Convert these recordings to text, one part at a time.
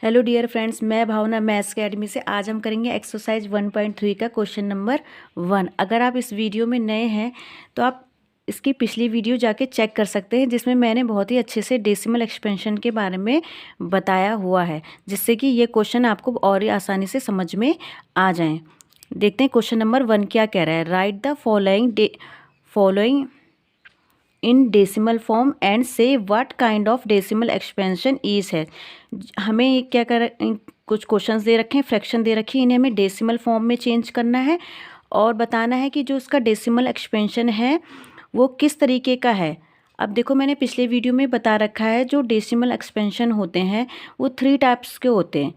Hello dear friends, मैं भावना maths academy से। आज हम करेंगे एक्सरसाइज 1.3 का क्वेश्चन नंबर 1। अगर आप इस वीडियो में नए हैं तो आप इसकी पिछली वीडियो जाके चेक कर सकते हैं, जिसमें मैंने बहुत ही अच्छे से डेसिमल एक्सपेंशन के बारे में बताया हुआ है, जिससे कि ये क्वेश्चन आपको और ही आसानी से समझ में आ जाएं। देखते हैं क्वेश्चन नंबर 1 क्या कह रहा है। Write the following in decimal form and say what kind of decimal expansion is है। हमें क्या कर कुछ क्वेश्चंस दे रखे हैं, फ्रैक्शन दे रखी है, इन्हें हमें डेसिमल फॉर्म में चेंज करना है और बताना है कि जो इसका डेसिमल एक्सपेंशन है वो किस तरीके का है। अब देखो, मैंने पिछले वीडियो में बता रखा है जो डेसिमल एक्सपेंशन होते हैं वो 3 टाइप्स के होते हैं।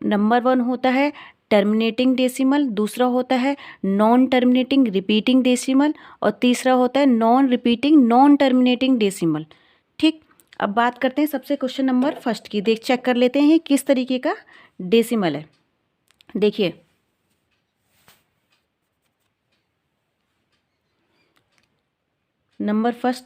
नंबर 1 होता है टर्मिनेटिंग डेसिमल, दूसरा होता है नॉन टर्मिनेटिंग रिपीटिंग डेसिमल और तीसरा होता है non repeating non terminating decimal. ठीक, अब बात करते हैं सबसे क्वेश्चन नंबर फर्स्ट की। चेक कर लेते हैं किस तरीके का डेसिमल है। देखिए, नंबर फर्स्ट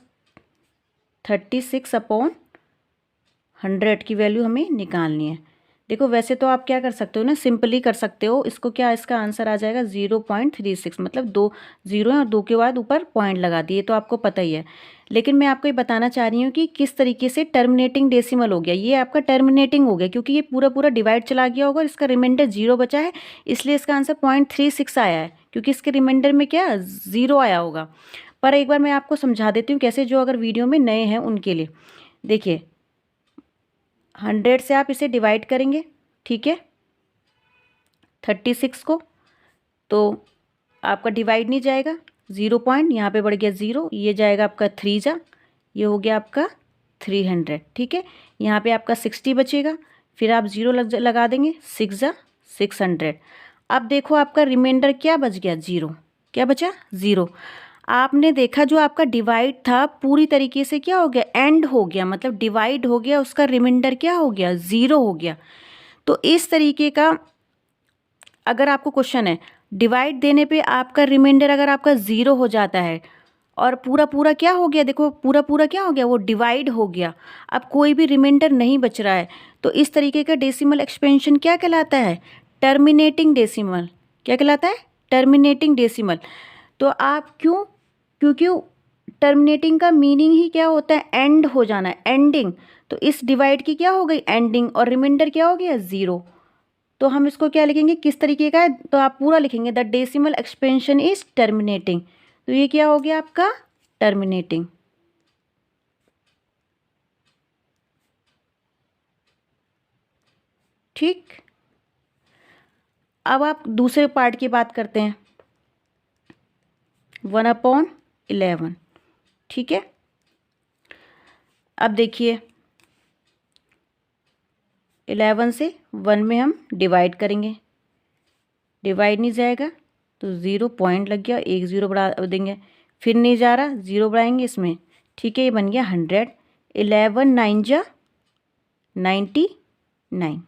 36/100 की वैल्यू हमें निकालनी है। देखो, वैसे तो आप क्या कर सकते हो ना, सिंपली कर सकते हो इसको। क्या इसका आंसर आ जाएगा 0.36, मतलब 2 0 हैं और 2 के बाद ऊपर पॉइंट लगा दिए, तो आपको पता ही है। लेकिन मैं आपको ये बताना चाह रही हूँ कि किस तरीके से टर्मिनेटिंग डेसिमल हो गया। ये आपका टर्मिनेटिंग हो गया क्योंकि ये पूरा पूरा डिवाइड चला गया होगा और इसका रिमाइंडर 0 बचा है, इसलिए इसका आंसर 0.36 आया है, क्योंकि इसके रिमाइंडर में क्या 0 आया होगा। पर एक बार मैं आपको समझा देती हूँ कैसे, जो अगर वीडियो में नए हैं उनके लिए। देखिए, 100 से आप इसे डिवाइड करेंगे, ठीक है, 36 को, तो आपका डिवाइड नहीं जाएगा, 0 पॉइंट यहाँ पे बढ़ गया 0, ये जाएगा आपका 3 जा, ये हो गया आपका 300, ठीक है। यहाँ पे आपका 60 बचेगा, फिर आप 0 लगा देंगे, 6 जा 600। अब देखो आपका रिमाइंडर क्या बच गया, 0। क्या बचा, 0। आपने देखा जो आपका डिवाइड था पूरी तरीके से क्या हो गया, एंड हो गया, मतलब डिवाइड हो गया, उसका रिमाइंडर क्या हो गया, 0 हो गया। तो इस तरीके का अगर आपको क्वेश्चन है, डिवाइड देने पे आपका रिमाइंडर अगर आपका 0 हो जाता है और पूरा पूरा क्या हो गया, देखो पूरा पूरा क्या हो गया, वो डिवाइड हो गया, अब कोई भी रिमाइंडर नहीं बच रहा है, तो इस तरीके का डेसिमल एक्सपेंशन क्या कहलाता है, टर्मिनेटिंग डेसिमल। क्या कहलाता है, टर्मिनेटिंग डेसिमल। तो आप क्योंकि टर्मिनेटिंग का मीनिंग ही क्या होता है, एंड हो जाना, एंडिंग। तो इस डिवाइड की क्या हो गई, एंडिंग, और रिमाइंडर क्या हो गया, 0। तो हम इसको क्या लिखेंगे, किस तरीके का है, तो आप पूरा लिखेंगे the decimal expansion is terminating. तो ये क्या हो गया आपका, टर्मिनेटिंग। ठीक, अब आप दूसरे पार्ट की बात करते हैं, 1/11, ठीक है। अब देखिए, 11 से 1 में हम डिवाइड करेंगे, डिवाइड नहीं जाएगा तो 0 पॉइंट लग गया, 1 0 बढ़ा देंगे, फिर नहीं जा रहा, 0 बढ़ाएंगे इसमें, ठीक है, ये बन गया 100। 11 9 जा 99,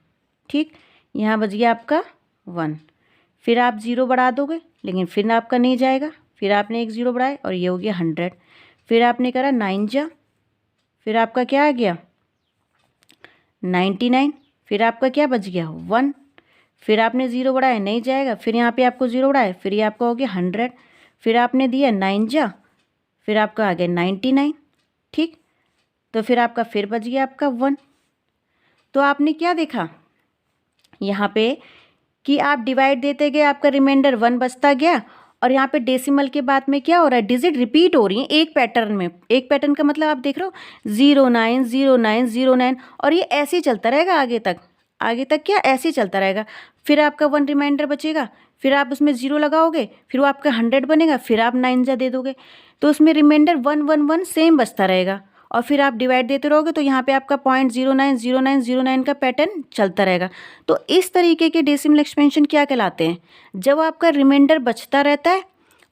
ठीक। यहाँ बच गया आपका 1, फिर आप 0 बढ़ा दोगे, लेकिन फिर आपका नहीं जाएगा, फिर आपने 1 0 बढ़ाए और ये हो गया 100। फिर आपने करा 9 जा, फिर आपका क्या आ गया 99, फिर आपका क्या बच गया 1, फिर आपने 0 बढ़ाया, नहीं जाएगा, फिर यहाँ पे आपको 0 बढ़ाए, फिर ये आपका हो गया 100, फिर आपने दिया 9 जा, फिर आपका आ गया 99, ठीक। तो फिर आपका फिर बच गया आपका 1। तो आपने क्या देखा यहाँ पे कि आप डिवाइड देते गए, आपका रिमाइंडर 1 बचता गया, और यहाँ पे डेसिमल के बाद में क्या हो रहा है, डिजिट रिपीट हो रही है एक पैटर्न में। एक पैटर्न का मतलब आप देख रहे हो 09 09 09, और ये ऐसे ही चलता रहेगा आगे तक, आगे तक क्या ऐसे ही चलता रहेगा। फिर आपका 1 रिमाइंडर बचेगा, फिर आप उसमें 0 लगाओगे, फिर वो आपका 100 बनेगा, फिर आप 9 जा दे दोगे, तो उसमें रिमाइंडर 1 1 1 सेम बचता रहेगा, और फिर आप डिवाइड देते रहोगे, तो यहाँ पे आपका 0.090909 का पैटर्न चलता रहेगा। तो इस तरीके के डेसिमल एक्सपेंशन क्या कहलाते हैं, जब आपका रिमाइंडर बचता रहता है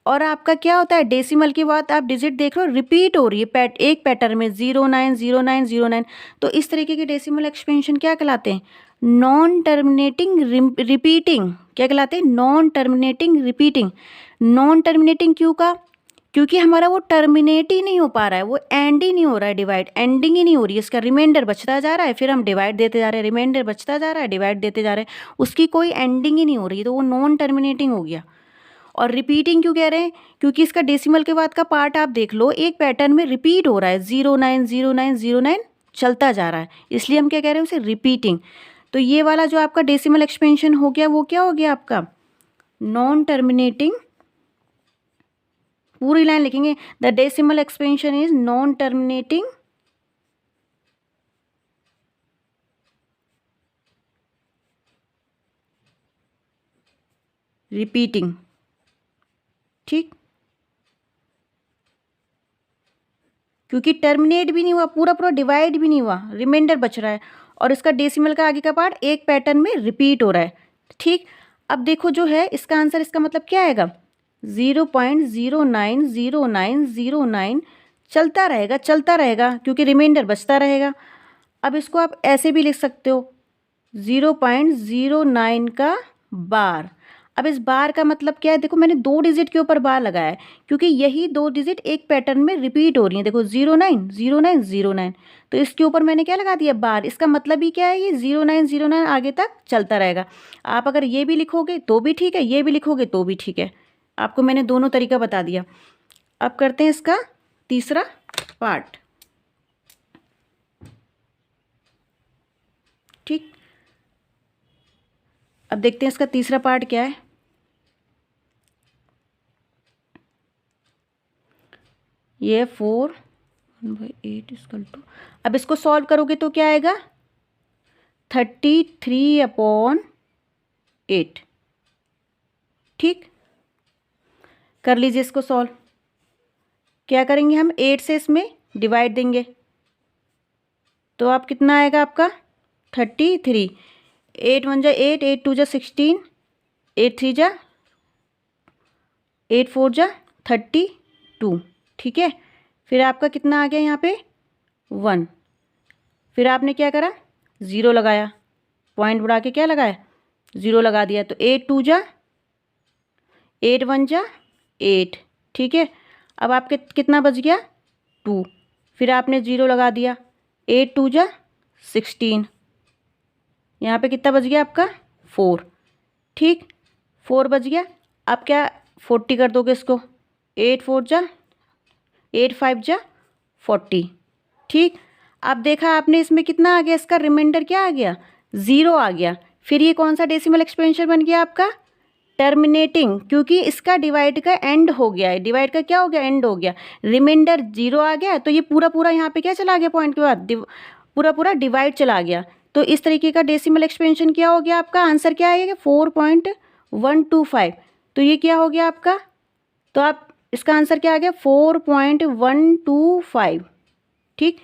और आपका क्या होता है, डेसिमल के बाद आप डिजिट देख रहे हो रिपीट हो रही है एक पैटर्न में 090909। तो इस तरीके के डेसिमल एक्सपेंशन क्या कहलाते हैं, नॉन टर्मिनेटिंग रिपीटिंग। क्या कहलाते हैं, non terminating repeating. Non terminating क्यों का, क्योंकि हमारा वो टर्मिनेट ही नहीं हो पा रहा है, वो एंड ही नहीं हो रहा है, डिवाइड एंडिंग ही नहीं हो रही है, इसका रिमाइंडर बचता जा रहा है, फिर हम डिवाइड देते जा रहे हैं, रिमाइंडर बचता जा रहा है, डिवाइड देते जा रहे हैं, उसकी कोई एंडिंग ही नहीं हो रही, तो वो नॉन टर्मिनेटिंग हो गया। और रिपीटिंग क्यों कह रहे हैं? क्योंकि इसका डेसिमल के बाद का पार्ट आप देख लो, एक पैटर्न में रिपीट हो रहा है, 090909 चलता जा रहा है, इसलिए हम क्या कह रहे हैं उसे रिपीटिंग। तो ये वाला जो आपका डेसिमल एक्सपेंशन हो गया वो क्या हो गया आपका? Non terminating. पूरी लाइन लिखेंगे, the decimal expansion is non terminating repeating. ठीक, क्योंकि टर्मिनेट भी नहीं हुआ, पूरा पूरा डिवाइड भी नहीं हुआ, रिमाइंडर बच रहा है, और इसका डेसिमल का आगे का पार्ट एक पैटर्न में रिपीट हो रहा है। ठीक, अब देखो जो है इसका आंसर, इसका मतलब क्या आएगा? 0.090909 चलता रहेगा, चलता रहेगा, क्योंकि रिमाइंडर बचता रहेगा। अब इसको आप ऐसे भी लिख सकते हो, 0.09 का बार। अब इस बार का मतलब क्या है? देखो मैंने 2 डिजिट के ऊपर बार लगाया है, क्योंकि यही 2 डिजिट एक पैटर्न में रिपीट हो रही हैं। देखो 090909, तो इसके ऊपर मैंने क्या लगा दिया? बार। इसका मतलब ही क्या है? ये 0909 आगे तक चलता रहेगा। आप अगर ये भी लिखोगे तो भी ठीक है, ये भी लिखोगे तो भी ठीक है, आपको मैंने दोनों तरीका बता दिया। अब करते हैं इसका तीसरा पार्ट। ठीक, अब देखते हैं इसका तीसरा पार्ट क्या है। ये 4/8 अब इसको सॉल्व करोगे तो क्या आएगा? 33/8। ठीक, कर लीजिए इसको सॉल्व। क्या करेंगे हम? 8 से इसमें डिवाइड देंगे, तो आप कितना आएगा आपका? 33। 8 1 जा 8, 8 2 जा 16, 8 3 जा 8 4 जा 32। ठीक है, फिर आपका कितना आ गया यहाँ पे? 1। फिर आपने क्या करा? 0 लगाया, पॉइंट बढ़ा के क्या लगाया? 0 लगा दिया, तो 8 2 जा 8 1 जा 8। ठीक है, अब आपके कितना बच गया? 2। फिर आपने 0 लगा दिया, 8 2 जा 16, यहाँ पे कितना बच गया आपका? 4। ठीक, 4 बच गया। अब क्या 40 कर दोगे इसको? 8 4 जा 8 5 जा 40। ठीक, अब देखा आपने इसमें कितना आ गया? इसका रिमाइंडर क्या आ गया? 0 आ गया। फिर ये कौन सा डेसिमल एक्सपेंशन बन गया आपका? टर्मिनेटिंग, क्योंकि इसका डिवाइड का एंड हो गया है। डिवाइड का क्या हो गया? एंड हो गया। रिमाइंडर 0 आ गया, तो ये पूरा पूरा यहाँ पे क्या चला गया? पॉइंट के बाद पूरा पूरा डिवाइड चला गया। तो इस तरीके का डेसिमल एक्सपेंशन क्या हो गया आपका? आंसर क्या आएगा? 4.125। तो ये क्या हो गया आपका? तो आप इसका आंसर क्या आ गया? 4.125। ठीक,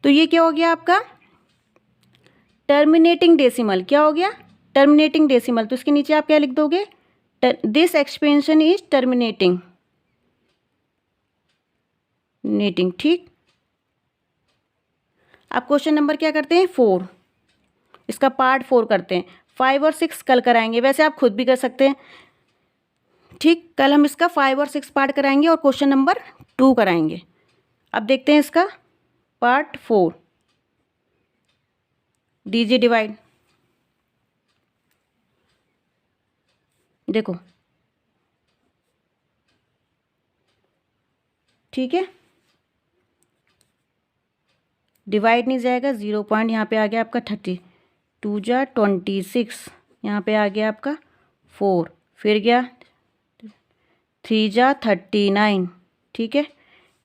तो ये क्या हो गया आपका? Terminating decimal. क्या हो गया? Terminating decimal. तो इसके नीचे आप क्या लिख दोगे? This expansion is terminating netting. ठीक, अब क्वेश्चन नंबर क्या करते हैं? 4, इसका पार्ट 4 करते हैं। 5 और 6 कल कराएंगे, वैसे आप खुद भी कर सकते हैं। ठीक, कल हम इसका 5 और 6 पार्ट कराएंगे और क्वेश्चन नंबर 2 कराएंगे। अब देखते हैं इसका पार्ट 4। दीजिए डिवाइड। देखो, ठीक है, डिवाइड नहीं जाएगा, 0 पॉइंट यहाँ पे आ गया आपका 30, 2 जा 26, यहाँ पे आ गया आपका 4, फिर गया 3 जा 39। ठीक है,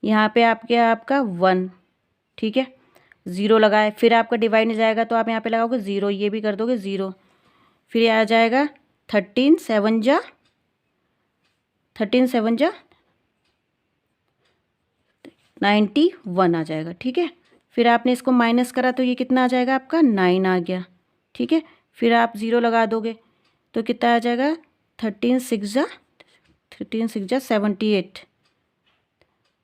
यहाँ पे आप गया आपका 1। ठीक है, 0 लगाए, फिर आपका डिवाइड नहीं जाएगा, तो आप यहाँ पे लगाओगे 0, ये भी कर दोगे 0, फिर आ जाएगा 13 7 जा 91 आ जाएगा। ठीक है, फिर आपने इसको माइनस करा तो ये कितना आ जाएगा आपका? 9 आ गया। ठीक है, फिर आप 0 लगा दोगे तो कितना आ जाएगा? 13 6 जा 78।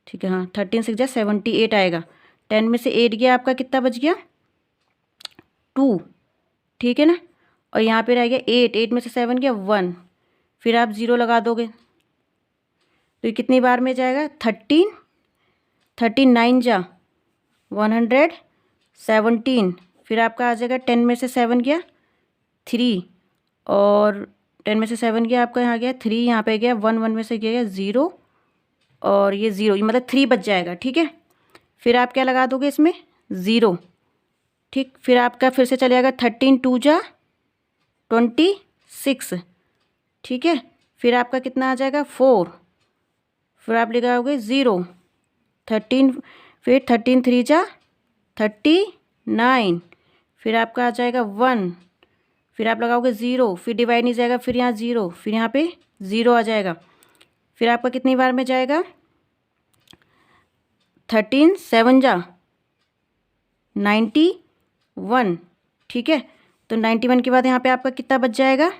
ठीक है, हाँ 13 6 जा 78 आएगा। 10 में से 8 गया, आपका कितना बच गया? 2। ठीक है ना, और यहाँ पे रह गया 8, 8 में से 7 गया 1, फिर आप 0 लगा दोगे तो ये कितनी बार में जाएगा 13 9 जा 117, फिर आपका आ जाएगा 10 में से 7 गया 3, और 10 में से 7 गया आपका यहाँ गया 3, यहाँ पे गया 1 1 में से गया 0, और ये 0, ये मतलब 3 बच जाएगा। ठीक है, फिर आप क्या लगा दोगे इसमें 0। ठीक, फिर आपका फिर से चलेगा 13 2 जा 26। ठीक है, फिर आपका कितना आ जाएगा 4, फिर आप लगाओगे 0 13, फिर 13 3 जा 39, फिर आपका आ जाएगा 1, फिर आप लगाओगे 0, फिर डिवाइड नहीं जाएगा, फिर यहाँ 0, फिर यहाँ पे 0 आ जाएगा, फिर आपका कितनी बार में जाएगा 13 7 जा 91। ठीक है, तो 91 के बाद यहाँ पे आपका कितना बच जाएगा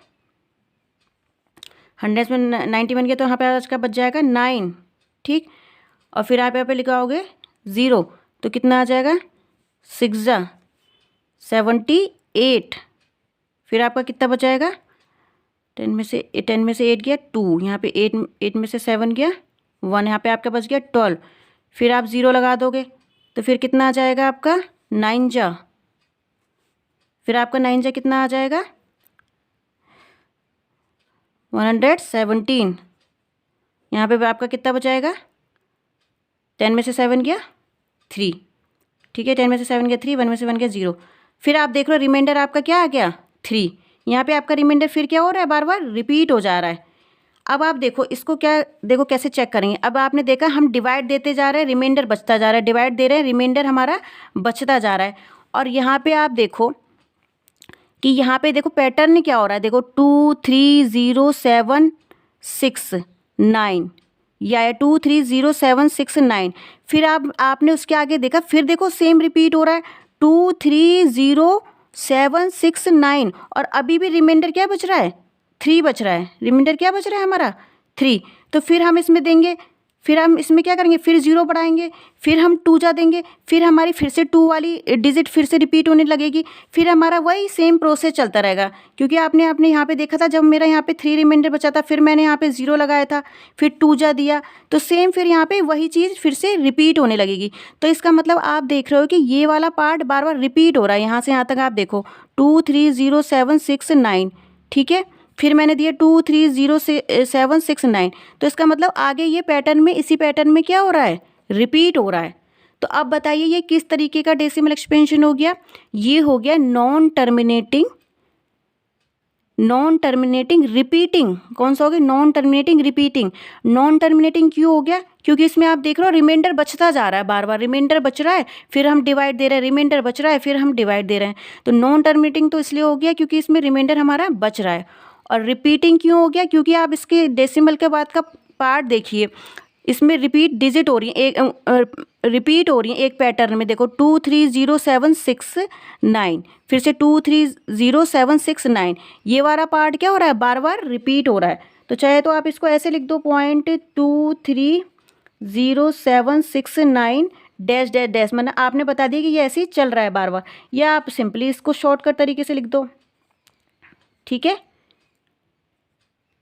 100 में 91 के, तो यहाँ पे आज का बच जाएगा 9। ठीक, और फिर आप यहाँ पे लिखाओगे 0, तो कितना आ जाएगा 6 जा 78, फिर आपका कितना बचाएगा 10 में से 8 गया 2, यहाँ पे 8 में से 7 गया 1, यहाँ पे आपका बच गया 12, फिर आप 0 लगा दोगे, तो फिर कितना आ जाएगा आपका 9 जा, फिर आपका 9 जा कितना आ जाएगा 117, यहाँ पे आपका कितना बचाएगा 10 में से 7 गया 3। ठीक है, 10 में से 7 गया 3, 1 में से 1 गया 0, फिर आप देख लो रिमाइंडर आपका क्या आ गया 3। यहाँ पे आपका रिमाइंडर फिर क्या हो रहा है, बार बार रिपीट हो जा रहा है। अब आप देखो इसको क्या, देखो कैसे चेक करेंगे। अब आपने देखा हम डिवाइड देते जा रहे हैं, रिमाइंडर बचता जा रहा है, डिवाइड दे रहे हैं, रिमाइंडर हमारा बचता जा रहा है। और यहाँ पे आप देखो कि यहाँ पे देखो पैटर्न क्या हो रहा है, देखो 2 3 0 7 6 9, या 2 3 0 7 6 9, फिर आपने उसके आगे देखा, फिर देखो सेम रिपीट हो रहा है 2 3 0 7 6 9, और अभी भी रिमाइंडर क्या बच रहा है 3 बच रहा है, रिमाइंडर क्या बच रहा है हमारा 3। तो फिर हम इसमें देंगे, फिर हम इसमें क्या करेंगे, फिर 0 बढ़ाएंगे, फिर हम 2 जा देंगे, फिर हमारी फिर से 2 वाली डिजिट फिर से रिपीट होने लगेगी, फिर हमारा वही सेम प्रोसेस चलता रहेगा। क्योंकि आपने यहाँ पे देखा था, जब मेरा यहाँ पे 3 रिमाइंडर बचा था, फिर मैंने यहाँ पे 0 लगाया था, फिर 2 जा दिया, तो सेम फिर यहाँ पे वही चीज़ फिर से रिपीट होने लगेगी। तो इसका मतलब आप देख रहे हो कि ये वाला पार्ट बार बार रिपीट हो रहा है, यहाँ से यहाँ तक आप देखो 2 3 0 7 6 9। ठीक है, फिर मैंने दिया 2 3 0 7 6 9, तो इसका मतलब आगे ये पैटर्न में, इसी पैटर्न में क्या हो रहा है, रिपीट हो रहा है। तो अब बताइए ये किस तरीके का डेसिमल एक्सपेंशन हो गया, ये हो गया नॉन टर्मिनेटिंग रिपीटिंग। कौन सा हो गया, non terminating repeating. Non terminating क्यों हो गया, क्योंकि इसमें आप देख रहे हो रिमाइंडर बचता जा रहा है, बार बार रिमाइंडर बच रहा है, फिर हम डिवाइड दे रहे हैं, रिमाइंडर बच रहा है, फिर हम डिवाइड दे रहे हैं। तो नॉन टर्मिनेटिंग तो इसलिए हो गया क्योंकि इसमें रिमाइंडर हमारा बच रहा है। और रिपीटिंग क्यों हो गया, क्योंकि आप इसके डेसिमल के बाद का पार्ट देखिए, इसमें रिपीट डिजिट हो रही है, रिपीट हो रही है एक पैटर्न में। देखो 2 3 0 7 6 9, फिर से 2 3 0 7 6 9, ये वाला पार्ट क्या हो रहा है, बार बार रिपीट हो रहा है। तो चाहे तो आप इसको ऐसे लिख दो 0.230769 डैश डैश डैश, मतलब आपने बता दिया कि ये ऐसे ही चल रहा है बार बार, या आप सिंपली इसको शॉर्टकट तरीके से लिख दो। ठीक है,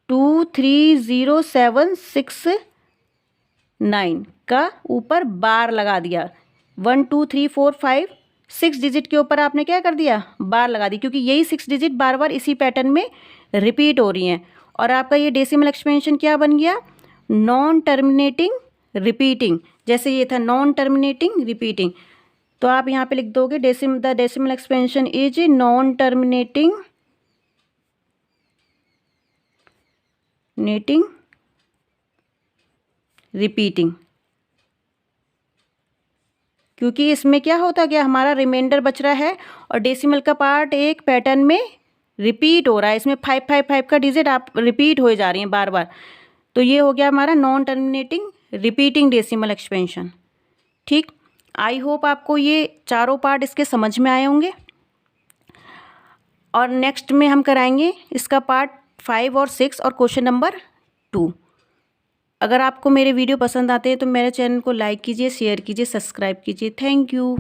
23076 का ऊपर बार लगा दिया, 1 2 3 4 5 6 डिजिट के ऊपर आपने क्या कर दिया, बार लगा दी, क्योंकि यही 6 डिजिट बार बार इसी पैटर्न में रिपीट हो रही हैं। और आपका ये डेसिमल एक्सपेंशन क्या बन गया, नॉन टर्मिनेटिंग रिपीटिंग। जैसे ये था नॉन टर्मिनेटिंग रिपीटिंग, तो आप यहाँ पे लिख दोगे the decimal expansion is non terminating repeating. क्योंकि इसमें क्या होता गया, हमारा रिमाइंडर बच रहा है और डेसिमल का पार्ट एक पैटर्न में रिपीट हो रहा है, इसमें 5 5 5 का डिजिट आप रिपीट हो जा रही हैं बार बार। तो ये हो गया हमारा non terminating repeating decimal expansion. ठीक, आई होप आपको ये चारों पार्ट इसके समझ में आए होंगे। और नेक्स्ट में हम कराएंगे इसका पार्ट 5 और 6 और क्वेश्चन नंबर 2। अगर आपको मेरे वीडियो पसंद आते हैं तो मेरे चैनल को लाइक कीजिए, शेयर कीजिए, सब्सक्राइब कीजिए। Thank you.